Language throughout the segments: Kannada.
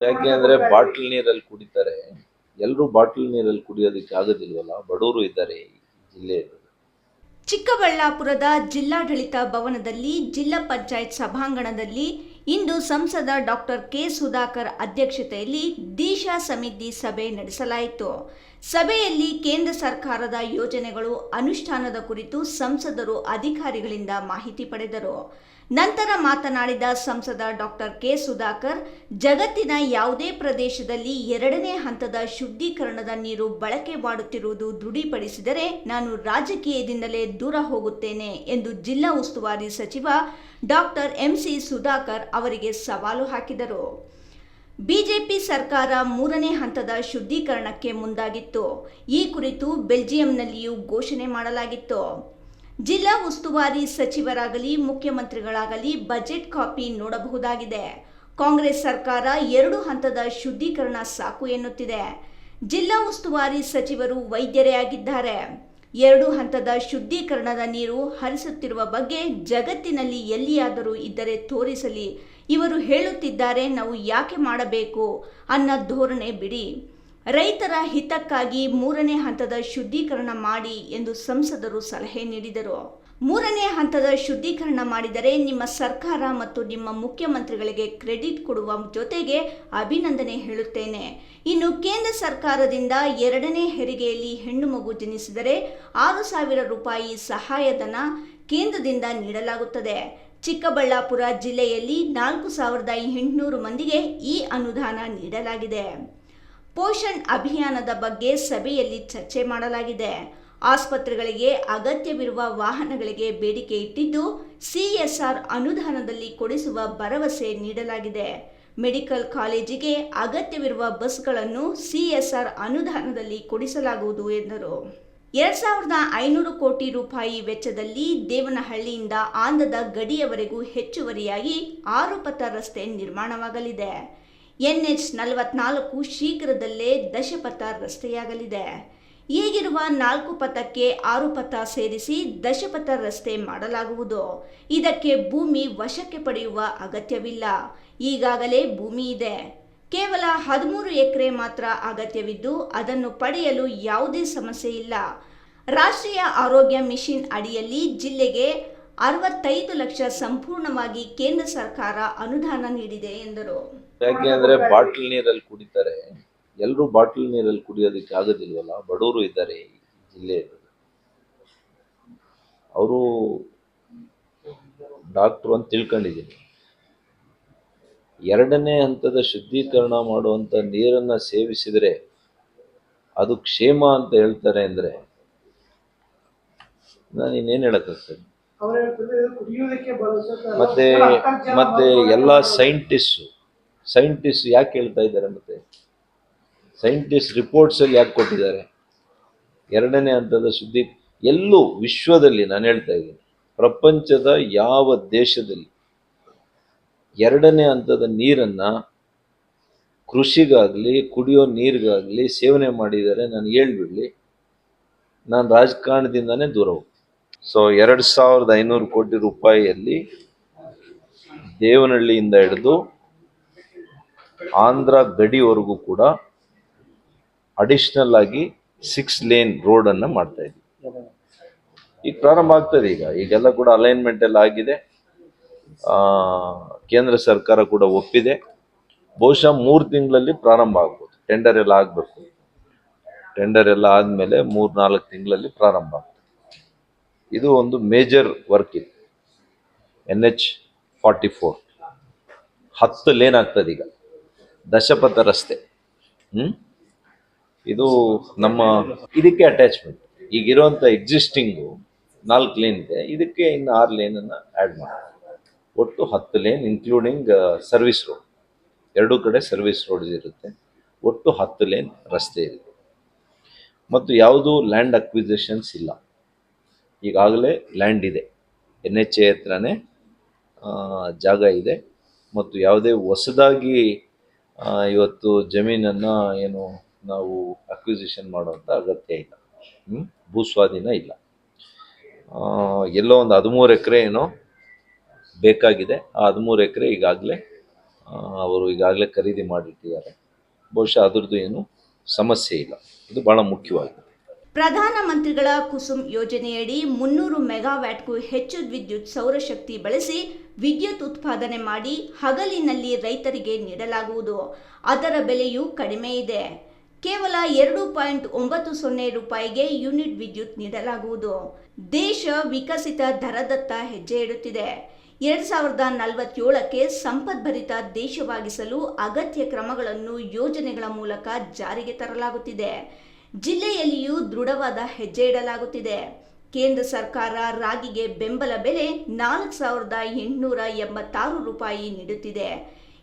ಯಾಕೆ ಅಂದ್ರೆ ಬಾಟಲ್ ನೀರಲ್ಲಿ ಕುಡಿತಾರೆ. ಎಲ್ಲರೂ ಬಾಟಲ್ ನೀರಲ್ಲಿ ಕುಡಿಯೋದಕ್ಕೆ ಆಗೋದಿಲ್ವಲ್ಲ, ಬಡವರು ಇದ್ದಾರೆ ಈ ಜಿಲ್ಲೆಯಲ್ಲಿ. ಚಿಕ್ಕಬಳ್ಳಾಪುರದ ಜಿಲ್ಲಾಡಳಿತ ಭವನದಲ್ಲಿ ಜಿಲ್ಲಾ ಪಂಚಾಯತ್ ಸಭಾಂಗಣದಲ್ಲಿ ಇಂದು ಸಂಸದ ಡಾಕ್ಟರ್ ಕೆ ಸುಧಾಕರ್ ಅಧ್ಯಕ್ಷತೆಯಲ್ಲಿ ದಿಶಾ ಸಮಿತಿ ಸಭೆ ನಡೆಸಲಾಯಿತು. ಸಭೆಯಲ್ಲಿ ಕೇಂದ್ರ ಸರ್ಕಾರದ ಯೋಜನೆಗಳು ಅನುಷ್ಠಾನದ ಕುರಿತು ಸಂಸದರು ಅಧಿಕಾರಿಗಳಿಂದ ಮಾಹಿತಿ ಪಡೆದರು. ನಂತರ ಮಾತನಾಡಿದ ಸಂಸದ ಡಾಕ್ಟರ್ ಕೆ ಸುಧಾಕರ್, ಜಗತ್ತಿನ ಯಾವುದೇ ಪ್ರದೇಶದಲ್ಲಿ ಎರಡನೇ ಹಂತದ ಶುದ್ಧೀಕರಣದ ನೀರು ಬಳಕೆ ಮಾಡುತ್ತಿರುವುದು ದೃಢಪಡಿಸಿದರೆ ನಾನು ರಾಜಕೀಯದಿಂದಲೇ ದೂರ ಹೋಗುತ್ತೇನೆ ಎಂದು ಜಿಲ್ಲಾ ಉಸ್ತುವಾರಿ ಸಚಿವ ಡಾಕ್ಟರ್ ಎಂಸಿ ಸುಧಾಕರ್ ಅವರಿಗೆ ಸವಾಲು ಹಾಕಿದರು. ಬಿಜೆಪಿ ಸರ್ಕಾರ ಮೂರನೇ ಹಂತದ ಶುದ್ಧೀಕರಣಕ್ಕೆ ಮುಂದಾಗಿತ್ತು. ಈ ಕುರಿತು ಬೆಲ್ಜಿಯಂನಲ್ಲಿಯೂ ಘೋಷಣೆ ಮಾಡಲಾಗಿತ್ತು. ಜಿಲ್ಲಾ ಉಸ್ತುವಾರಿ ಸಚಿವರಾಗಲಿ ಮುಖ್ಯಮಂತ್ರಿಗಳಾಗಲಿ ಬಜೆಟ್ ಕಾಪಿ ನೋಡಬಹುದಾಗಿದೆ. ಕಾಂಗ್ರೆಸ್ ಸರ್ಕಾರ 2 ಹಂತದ ಶುದ್ಧೀಕರಣ ಸಾಕು ಎನ್ನುತ್ತಿದೆ. ಜಿಲ್ಲಾ ಉಸ್ತುವಾರಿ ಸಚಿವರು ವೈದ್ಯರೇ ಆಗಿದ್ದಾರೆ. 2 ಹಂತದ ಶುದ್ಧೀಕರಣದ ನೀರು ಹರಿಸುತ್ತಿರುವ ಬಗ್ಗೆ ಜಗತ್ತಿನಲ್ಲಿ ಎಲ್ಲಿಯಾದರೂ ಇದ್ದರೆ ತೋರಿಸಲಿ. ಇವರು ಹೇಳುತ್ತಿದ್ದಾರೆ ನಾವು ಯಾಕೆ ಮಾಡಬೇಕು ಅನ್ನೋ ಧೋರಣೆ ಬಿಡಿ. ರೈತರ ಹಿತಕ್ಕಾಗಿ ಮೂರನೇ ಹಂತದ ಶುದ್ಧೀಕರಣ ಮಾಡಿ ಎಂದು ಸಂಸದರು ಸಲಹೆ ನೀಡಿದರು. ಮೂರನೇ ಹಂತದ ಶುದ್ಧೀಕರಣ ಮಾಡಿದರೆ ನಿಮ್ಮ ಸರ್ಕಾರ ಮತ್ತು ನಿಮ್ಮ ಮುಖ್ಯಮಂತ್ರಿಗಳಿಗೆ ಕ್ರೆಡಿಟ್ ಕೊಡುವ ಜೊತೆಗೆ ಅಭಿನಂದನೆ ಹೇಳುತ್ತೇನೆ. ಇನ್ನು ಕೇಂದ್ರ ಸರ್ಕಾರದಿಂದ 2ನೇ ಹೆರಿಗೆಯಲ್ಲಿ ಹೆಣ್ಣು ಮಗು ಜನಿಸಿದರೆ 6,000 ರೂಪಾಯಿ ಸಹಾಯಧನ ಕೇಂದ್ರದಿಂದ ನೀಡಲಾಗುತ್ತದೆ. ಚಿಕ್ಕಬಳ್ಳಾಪುರ ಜಿಲ್ಲೆಯಲ್ಲಿ 4,800 ಮಂದಿಗೆ ಈ ಅನುದಾನ ನೀಡಲಾಗಿದೆ. ಪೋಷಣ್ ಅಭಿಯಾನದ ಬಗ್ಗೆ ಸಭೆಯಲ್ಲಿ ಚರ್ಚೆ ಮಾಡಲಾಗಿದೆ. ಆಸ್ಪತ್ರೆಗಳಿಗೆ ಅಗತ್ಯವಿರುವ ವಾಹನಗಳಿಗೆ ಬೇಡಿಕೆ ಇಟ್ಟಿದ್ದು, ಸಿಎಸ್ಆರ್ ಅನುದಾನದಲ್ಲಿ ಕೊಡಿಸುವ ಭರವಸೆ ನೀಡಲಾಗಿದೆ. ಮೆಡಿಕಲ್ ಕಾಲೇಜಿಗೆ ಅಗತ್ಯವಿರುವ ಬಸ್ಗಳನ್ನು ಸಿಎಸ್ಆರ್ ಅನುದಾನದಲ್ಲಿ ಕೊಡಿಸಲಾಗುವುದು ಎಂದರು. 2,500 ಕೋಟಿ ರೂಪಾಯಿ ವೆಚ್ಚದಲ್ಲಿ ದೇವನಹಳ್ಳಿಯಿಂದ ಆಂಧ್ರದ ಗಡಿಯವರೆಗೂ ಹೆಚ್ಚುವರಿಯಾಗಿ 6 ಪಥ ರಸ್ತೆ ನಿರ್ಮಾಣವಾಗಲಿದೆ. NH-44 ಶೀಘ್ರದಲ್ಲೇ ದಶಪಥ ರಸ್ತೆಯಾಗಲಿದೆ. ಈಗಿರುವ 4 ಪಥಕ್ಕೆ 6 ಪಥ ಸೇರಿಸಿ ದಶಪಥ ರಸ್ತೆ ಮಾಡಲಾಗುವುದು. ಇದಕ್ಕೆ ಭೂಮಿ ವಶಕ್ಕೆ ಪಡೆಯುವ ಅಗತ್ಯವಿಲ್ಲ. ಈಗಾಗಲೇ ಭೂಮಿ ಇದೆ. ಕೇವಲ 13 ಎಕರೆ ಮಾತ್ರ ಅಗತ್ಯವಿದ್ದು ಅದನ್ನು ಪಡೆಯಲು ಯಾವುದೇ ಸಮಸ್ಯೆ ಇಲ್ಲ. ರಾಷ್ಟ್ರೀಯ ಆರೋಗ್ಯ ಮಿಷನ್ ಅಡಿಯಲ್ಲಿ ಜಿಲ್ಲೆಗೆ 65 ಲಕ್ಷ ಸಂಪೂರ್ಣವಾಗಿ ಕೇಂದ್ರ ಸರ್ಕಾರ ಅನುದಾನ ನೀಡಿದೆ ಎಂದರು. ಯಾಕೆ ಅಂದ್ರೆ ಬಾಟಲ್ ನೀರಲ್ಲಿ ಕುಡಿತಾರೆ. ಎಲ್ಲರೂ ಬಾಟಲ್ ನೀರಲ್ಲಿ ಕುಡಿಯೋದಕ್ಕೆ ಆಗೋದಿಲ್ವಲ್ಲ, ಬಡವರು ಇದ್ದಾರೆ ಈ ಜಿಲ್ಲೆಯಲ್ಲಿ. ಅವರು ಡಾಕ್ಟ್ರು ಅಂತ ತಿಳ್ಕೊಂಡಿದ್ದೀನಿ. 2ನೇ ಹಂತದ ಶುದ್ಧೀಕರಣ ಮಾಡುವಂಥ ನೀರನ್ನು ಸೇವಿಸಿದರೆ ಅದು ಕ್ಷೇಮ ಅಂತ ಹೇಳ್ತಾರೆ ಅಂದರೆ ನಾನು ಇನ್ನೇನು ಹೇಳಕ್ಕಾಗ್ತದೆ. ಮತ್ತೆ ಮತ್ತೆ ಎಲ್ಲ ಸೈಂಟಿಸ್ಟ್ ಯಾಕೆ ಹೇಳ್ತಾ ಇದ್ದಾರೆ? ಮತ್ತೆ ಸೈಂಟಿಸ್ಟ್ ರಿಪೋರ್ಟ್ಸಲ್ಲಿ ಯಾಕೆ ಕೊಟ್ಟಿದ್ದಾರೆ? 2ನೇ ಹಂತದ ಎಲ್ಲೂ ವಿಶ್ವದಲ್ಲಿ, ನಾನು ಹೇಳ್ತಾ ಇದ್ದೀನಿ, ಪ್ರಪಂಚದ ಯಾವ ದೇಶದಲ್ಲಿ 2ನೇ ಹಂತದ ನೀರನ್ನು ಕೃಷಿಗಾಗಲಿ ಕುಡಿಯೋ ನೀರಿಗಾಗಲಿ ಸೇವನೆ ಮಾಡಿದ್ದಾರೆ ನಾನು ಹೇಳ್ಬಿಡ್ಲಿ, ನಾನು ರಾಜಕಾರಣದಿಂದನೇ ದೂರ ಹೋಗ್ತೀನಿ. ಸೊ 2,500 ಕೋಟಿ ರೂಪಾಯಿಯಲ್ಲಿ ದೇವನಹಳ್ಳಿಯಿಂದ ಹಿಡಿದು ಆಂಧ್ರ ಗಡಿವರೆಗೂ ಕೂಡ ಅಡಿಷನಲ್ ಆಗಿ 6 ಲೇನ್ ರೋಡನ್ನು ಮಾಡ್ತಾ ಇದ್ವಿ. ಈಗ ಪ್ರಾರಂಭ ಆಗ್ತದೆ. ಈಗೆಲ್ಲ ಕೂಡ ಅಲೈನ್ಮೆಂಟ್ ಎಲ್ಲ ಆಗಿದೆ. ಕೇಂದ್ರ ಸರ್ಕಾರ ಕೂಡ ಒಪ್ಪಿದೆ. ಬಹುಶಃ 3 ತಿಂಗಳಲ್ಲಿ ಪ್ರಾರಂಭ ಆಗ್ಬೋದು. ಟೆಂಡರ್ ಎಲ್ಲ ಆಗಬೇಕು. ಟೆಂಡರ್ ಎಲ್ಲ ಆದಮೇಲೆ 3-4 ತಿಂಗಳಲ್ಲಿ ಪ್ರಾರಂಭ ಆಗ್ತದೆ. ಇದು ಒಂದು ಮೇಜರ್ ವರ್ಕ್ ಇದೆ. NH-44 10 ಲೇನ್ ಆಗ್ತದೆ ಈಗ, ದಶಪಥ ರಸ್ತೆ. ಇದು ನಮ್ಮ ಇದಕ್ಕೆ ಅಟ್ಯಾಚ್ಮೆಂಟ್. ಈಗಿರುವಂಥ ಎಕ್ಸಿಸ್ಟಿಂಗು 4 ಲೇನ್ ಇದೆ, ಇದಕ್ಕೆ ಇನ್ನು 6 ಲೇನನ್ನು ಆ್ಯಡ್ ಮಾಡಿ ಒಟ್ಟು 10 ಲೇನ್ ಇನ್ಕ್ಲೂಡಿಂಗ್ ಸರ್ವಿಸ್ ರೋಡ್. 2 ಕಡೆ ಸರ್ವಿಸ್ ರೋಡ್ ಇರುತ್ತೆ. ಒಟ್ಟು 10 ಲೇನ್ ರಸ್ತೆ ಇದೆ. ಮತ್ತು ಯಾವುದೂ ಲ್ಯಾಂಡ್ ಅಕ್ವಿಸಿಷನ್ಸ್ ಇಲ್ಲ. ಈಗಾಗಲೇ ಲ್ಯಾಂಡ್ ಇದೆ. NHA ಹತ್ರನೇ ಜಾಗ ಇದೆ. ಮತ್ತು ಯಾವುದೇ ಹೊಸದಾಗಿ ಇವತ್ತು ಜಮೀನನ್ನು ಏನು ನಾವು ಅಕ್ವಿಸಿಷನ್ ಮಾಡುವಂಥ ಅಗತ್ಯ ಇಲ್ಲ. ಭೂಸ್ವಾಧೀನ ಇಲ್ಲ. ಎಲ್ಲೋ ಒಂದು 13 ಎಕರೆ ಏನೋ ಬೇಕಾಗಿದೆ. ಆ 13 ಎಕರೆ ಈಗಾಗಲೇ ಅವರು ಈಗಾಗಲೇ ಖರೀದಿ ಮಾಡಿಟ್ಟಿದ್ದಾರೆ. ಬಹುಶಃ ಅದ್ರದ್ದು ಏನು ಸಮಸ್ಯೆ ಇಲ್ಲ. ಇದು ಭಾಳ ಮುಖ್ಯವಾಗಿದೆ. ಪ್ರಧಾನಮಂತ್ರಿಗಳ ಕುಸುಮ್ ಯೋಜನೆಯಡಿ 300 ಮೆಗಾವ್ಯಾಟ್ಗೂ ಹೆಚ್ಚು ವಿದ್ಯುತ್ ಸೌರಶಕ್ತಿ ಬಳಸಿ ವಿದ್ಯುತ್ ಉತ್ಪಾದನೆ ಮಾಡಿ ಹಗಲಿನಲ್ಲಿ ರೈತರಿಗೆ ನೀಡಲಾಗುವುದು. ಅದರ ಬೆಲೆಯೂ ಕಡಿಮೆ ಇದೆ. ಕೇವಲ 2.90 ರೂಪಾಯಿಗೆ ಯೂನಿಟ್ ವಿದ್ಯುತ್ ನೀಡಲಾಗುವುದು. ದೇಶ ವಿಕಸಿತ ದರದತ್ತ ಹೆಜ್ಜೆ ಇಡುತ್ತಿದೆ. 2047ಕ್ಕೆ ಸಂಪದ್ಭರಿತ ದೇಶವಾಗಿಸಲು ಅಗತ್ಯ ಕ್ರಮಗಳನ್ನು ಯೋಜನೆಗಳ ಮೂಲಕ ಜಾರಿಗೆ ತರಲಾಗುತ್ತಿದೆ. ಜಿಲ್ಲೆಯಲ್ಲಿಯೂ ದೃಢವಾದ ಹೆಜ್ಜೆ ಇಡಲಾಗುತ್ತಿದೆ. ಕೇಂದ್ರ ಸರ್ಕಾರ ರಾಗಿಗೆ ಬೆಂಬಲ ಬೆಲೆ 4,886 ರೂಪಾಯಿ ನೀಡುತ್ತಿದೆ.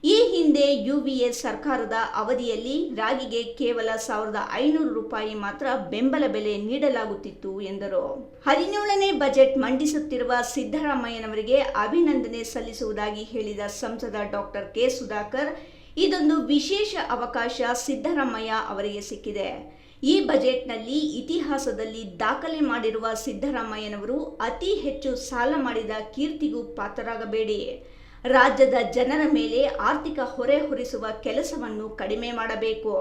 ಈ ಹಿಂದೆ ಯುವಿಎ ಸರ್ಕಾರದ ಅವಧಿಯಲ್ಲಿ ರಾಗಿಗೆ ಕೇವಲ 1,500 ರೂಪಾಯಿ ಮಾತ್ರ ಬೆಂಬಲ ಬೆಲೆ ನೀಡಲಾಗುತ್ತಿತ್ತು ಎಂದರು. 17ನೇ ಬಜೆಟ್ ಮಂಡಿಸುತ್ತಿರುವ ಸಿದ್ದರಾಮಯ್ಯನವರಿಗೆ ಅಭಿನಂದನೆ ಸಲ್ಲಿಸುವುದಾಗಿ ಹೇಳಿದ ಸಂಸದ ಡಾಕ್ಟರ್ ಕೆ. ಸುಧಾಕರ್, ಇದೊಂದು ವಿಶೇಷ ಅವಕಾಶ ಸಿದ್ದರಾಮಯ್ಯ ಅವರಿಗೆ ಸಿಕ್ಕಿದೆ. ಈ ಬಜೆಟ್ನಲ್ಲಿ ಇತಿಹಾಸದಲ್ಲಿ ದಾಖಲೆ ಮಾಡಿರುವ ಸಿದ್ದರಾಮಯ್ಯನವರು ಅತಿ ಹೆಚ್ಚು ಸಾಲ ಮಾಡಿದ ಕೀರ್ತಿಗೂ ಪಾತ್ರರಾಗಬೇಡಿ. ರಾಜ್ಯದ ಜನರ ಮೇಲೆ ಆರ್ಥಿಕ ಹೊರೆ ಹೊರಿಸುವ ಕೆಲಸವನ್ನು ಕಡಿಮೆ ಮಾಡಬೇಕು.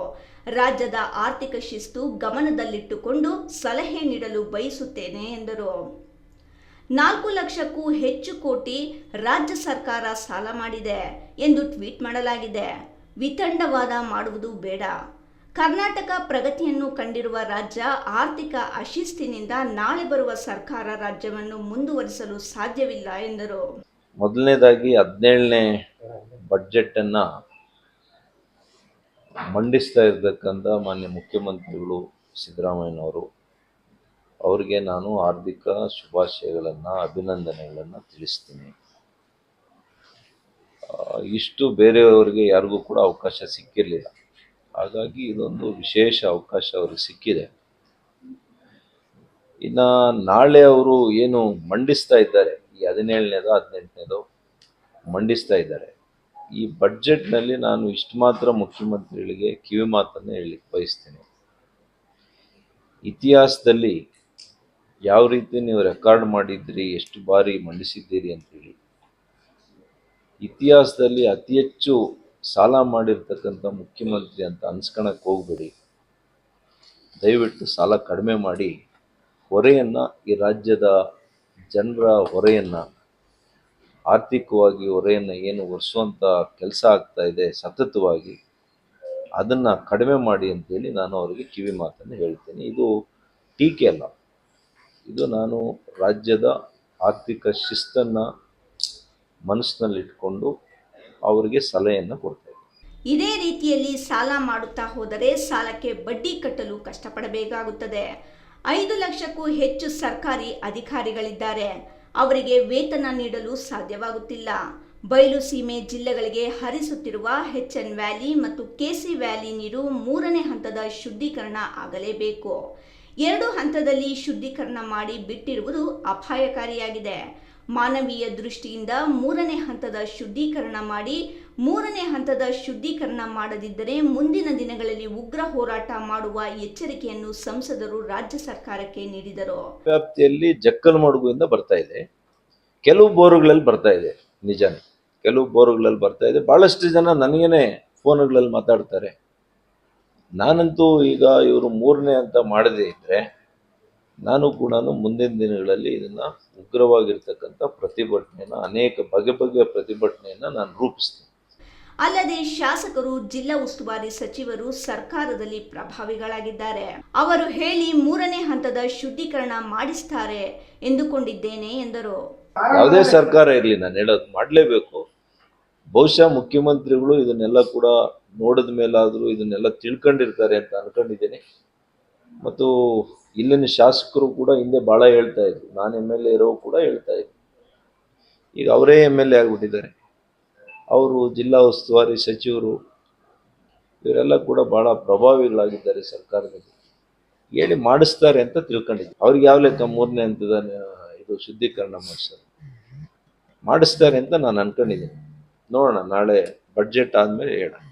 ರಾಜ್ಯದ ಆರ್ಥಿಕ ಶಿಸ್ತು ಗಮನದಲ್ಲಿಟ್ಟುಕೊಂಡು ಸಲಹೆ ನೀಡಲು ಬಯಸುತ್ತೇನೆ ಎಂದರು. 4 ಲಕ್ಷಕ್ಕೂ ಹೆಚ್ಚು ಕೋಟಿ ರಾಜ್ಯ ಸರ್ಕಾರ ಸಾಲ ಮಾಡಿದೆ ಎಂದು ಟ್ವೀಟ್ ಮಾಡಲಾಗಿದೆ. ವಿತಂಡವಾದ ಮಾಡುವುದು ಬೇಡ. ಕರ್ನಾಟಕ ಪ್ರಗತಿಯನ್ನು ಕಂಡಿರುವ ರಾಜ್ಯ. ಆರ್ಥಿಕ ಅಶಿಸ್ತಿನಿಂದ ನಾಳೆ ಬರುವ ಸರ್ಕಾರ ರಾಜ್ಯವನ್ನು ಮುಂದುವರಿಸಲು ಸಾಧ್ಯವಿಲ್ಲ ಎಂದರು. ಮೊದಲನೇದಾಗಿ 17ನೇ ಬಡ್ಜೆಟನ್ನು ಮಂಡಿಸ್ತಾ ಇರತಕ್ಕಂಥ ಮಾನ್ಯ ಮುಖ್ಯಮಂತ್ರಿಗಳು ಸಿದ್ದರಾಮಯ್ಯನವರು, ಅವರಿಗೆ ನಾನು ಹಾರ್ದಿಕ ಶುಭಾಶಯಗಳನ್ನು, ಅಭಿನಂದನೆಗಳನ್ನು ತಿಳಿಸ್ತೀನಿ. ಇಷ್ಟು ಬೇರೆಯವರಿಗೆ ಯಾರಿಗೂ ಕೂಡ ಅವಕಾಶ ಸಿಕ್ಕಿರಲಿಲ್ಲ. ಹಾಗಾಗಿ ಇದೊಂದು ವಿಶೇಷ ಅವಕಾಶ ಅವ್ರಿಗೆ ಸಿಕ್ಕಿದೆ. ಇನ್ನು ನಾಳೆ ಅವರು ಏನು ಮಂಡಿಸ್ತಾ ಇದ್ದಾರೆ, ಈ 17ನೇದೋ 18ನೇದೋ ಮಂಡಿಸ್ತಾ ಇದ್ದಾರೆ. ಈ ಬಡ್ಜೆಟ್ನಲ್ಲಿ ನಾನು ಇಷ್ಟು ಮಾತ್ರ ಮುಖ್ಯಮಂತ್ರಿಗಳಿಗೆ ಕಿವಿ ಮಾತನ್ನು ಹೇಳಲಿಕ್ಕೆ ಬಯಸ್ತೀನಿ. ಇತಿಹಾಸದಲ್ಲಿ ಯಾವ ರೀತಿ ನೀವು ರೆಕಾರ್ಡ್ ಮಾಡಿದ್ರಿ, ಎಷ್ಟು ಬಾರಿ ಮಂಡಿಸಿದ್ದೀರಿ ಅಂತೇಳಿ, ಇತಿಹಾಸದಲ್ಲಿ ಅತಿ ಹೆಚ್ಚು ಸಾಲ ಮಾಡಿರ್ತಕ್ಕಂಥ ಮುಖ್ಯಮಂತ್ರಿ ಅಂತ ಅನ್ಸ್ಕೊಳಕ್ಕೆ ಹೋಗ್ಬೇಡಿ. ದಯವಿಟ್ಟು ಸಾಲ ಕಡಿಮೆ ಮಾಡಿ ಹೊರೆಯನ್ನು, ಈ ರಾಜ್ಯದ ಜನರ ಹೊರೆಯನ್ನು, ಆರ್ಥಿಕವಾಗಿ ಹೊರೆಯನ್ನು ಏನು ಹೊರಿಸುವಂಥ ಕೆಲಸ ಆಗ್ತಾ ಇದೆ ಸತತವಾಗಿ, ಅದನ್ನು ಕಡಿಮೆ ಮಾಡಿ ಅಂತೇಳಿ ನಾನು ಅವರಿಗೆ ಕಿವಿ ಮಾತನ್ನು ಹೇಳ್ತೇನೆ. ಇದು ಟೀಕೆ ಅಲ್ಲ, ಇದು ನಾನು ರಾಜ್ಯದ ಆರ್ಥಿಕ ಶಿಸ್ತನ್ನು ಮನಸ್ಸಿನಲ್ಲಿಟ್ಕೊಂಡು ಅವರಿಗೆ ಸಲಹೆಯನ್ನು ಕೊಡ್ತಾ ಇದ್ದೀನಿ. ಇದೇ ರೀತಿಯಲ್ಲಿ ಸಾಲ ಮಾಡುತ್ತಾ ಹೋದರೆ ಸಾಲಕ್ಕೆ ಬಡ್ಡಿ ಕಟ್ಟಲು ಕಷ್ಟಪಡಬೇಕಾಗುತ್ತದೆ. 5 ಲಕ್ಷಕ್ಕೂ ಹೆಚ್ಚು ಸರ್ಕಾರಿ ಅಧಿಕಾರಿಗಳಿದ್ದಾರೆ. ಅವರಿಗೆ ವೇತನ ನೀಡಲು ಸಾಧ್ಯವಾಗುತ್ತಿಲ್ಲ. ಬಯಲು ಸೀಮೆ ಜಿಲ್ಲೆಗಳಿಗೆ ಹರಿಸುತ್ತಿರುವ HN ವ್ಯಾಲಿ ಮತ್ತು KC ವ್ಯಾಲಿ ನೀರು 3ನೇ ಹಂತದ ಶುದ್ಧೀಕರಣ ಆಗಲೇಬೇಕು. 2 ಹಂತದಲ್ಲಿ ಶುದ್ಧೀಕರಣ ಮಾಡಿ ಬಿಟ್ಟಿರುವುದು ಅಪಾಯಕಾರಿಯಾಗಿದೆ. ಮಾನವೀಯ ದೃಷ್ಟಿಯಿಂದ 3ನೇ ಹಂತದ ಶುದ್ಧೀಕರಣ ಮಾಡಿ, 3ನೇ ಹಂತದ ಶುದ್ಧೀಕರಣ ಮಾಡದಿದ್ದರೆ ಮುಂದಿನ ದಿನಗಳಲ್ಲಿ ಉಗ್ರ ಹೋರಾಟ ಮಾಡುವ ಎಚ್ಚರಿಕೆಯನ್ನು ಸಂಸದರು ರಾಜ್ಯ ಸರ್ಕಾರಕ್ಕೆ ನೀಡಿದರು. ವ್ಯಾಪ್ತಿಯಲ್ಲಿ ಜಕ್ಕಲಮಡುಗುವಿಂದ ಬರ್ತಾ ಇದೆ, ಕೆಲವು ಬೋರುಗಳಲ್ಲಿ ಬರ್ತಾ ಇದೆ, ನಿಜಾನೇ ಕೆಲವು ಬೋರುಗಳಲ್ಲಿ ಬರ್ತಾ ಇದೆ. ಭಾಳಷ್ಟು ಜನ ನನಗೇನೆ ಫೋನ್ಗಳಲ್ಲಿ ಮಾತಾಡ್ತಾರೆ. ನಾನಂತೂ ಈಗ ಇವರು 3ನೇ ಅಂತ ಮಾಡದೇ ಇದ್ದರೆ ನಾನು ಕೂಡ ಮುಂದಿನ ದಿನಗಳಲ್ಲಿ ಇದನ್ನು ಉಗ್ರವಾಗಿರ್ತಕ್ಕಂಥ ಪ್ರತಿಭಟನೆಯನ್ನು, ಅನೇಕ ಬಗೆಯ ಪ್ರತಿಭಟನೆಯನ್ನು ನಾನು ರೂಪಿಸ್ತೀನಿ. ಅಲ್ಲದೆ ಶಾಸಕರು, ಜಿಲ್ಲಾ ಉಸ್ತುವಾರಿ ಸಚಿವರು ಸರ್ಕಾರದಲ್ಲಿ ಪ್ರಭಾವಿಗಳಾಗಿದ್ದಾರೆ. ಅವರು ಹೇಳಿ 3ನೇ ಹಂತದ ಶುದ್ಧೀಕರಣ ಮಾಡಿಸ್ತಾರೆ ಎಂದುಕೊಂಡಿದ್ದೇನೆ ಎಂದರು. ಯಾವುದೇ ಸರ್ಕಾರ ಇರಲಿ, ನಾನು ಹೇಳೋದು ಮಾಡಲೇಬೇಕು. ಬಹುಶಃ ಮುಖ್ಯಮಂತ್ರಿಗಳು ಇದನ್ನೆಲ್ಲ ಕೂಡ ನೋಡಿದ ಮೇಲಾದರೂ ಇದನ್ನೆಲ್ಲ ತಿಳ್ಕೊಂಡಿರ್ತಾರೆ ಅಂತ ಅನ್ಕೊಂಡಿದ್ದೀನಿ. ಮತ್ತು ಇಲ್ಲಿನ ಶಾಸಕರು ಕೂಡ ಹಿಂದೆ ಭಾಳ ಹೇಳ್ತಾ ಇದ್ರು, ನಾನು MLA ಇರೋ ಕೂಡ ಹೇಳ್ತಾ ಇದ್ರು. ಈಗ ಅವರೇ MLA ಆಗಿಬಿಟ್ಟಿದ್ದಾರೆ. ಅವರು ಜಿಲ್ಲಾ ಉಸ್ತುವಾರಿ ಸಚಿವರು, ಇವರೆಲ್ಲ ಕೂಡ ಭಾಳ ಪ್ರಭಾವಿಗಳಾಗಿದ್ದಾರೆ ಸರ್ಕಾರದಲ್ಲಿ. ಹೇಳಿ ಮಾಡಿಸ್ತಾರೆ ಅಂತ ತಿಳ್ಕೊಂಡಿದ್ದೆ. ಅವ್ರಿಗೆ ಯಾವ ಲೆಕ್ಕ 3ನೇ ಹಂತದ ಇದು ಶುದ್ಧೀಕರಣ ಮಾಡಿಸ್ತಾರೆ ಅಂತ ನಾನು ಅನ್ಕೊಂಡಿದ್ದೀನಿ. ನೋಡೋಣ, ನಾಳೆ ಬಡ್ಜೆಟ್ ಆದಮೇಲೆ ಹೇಳೋಣ.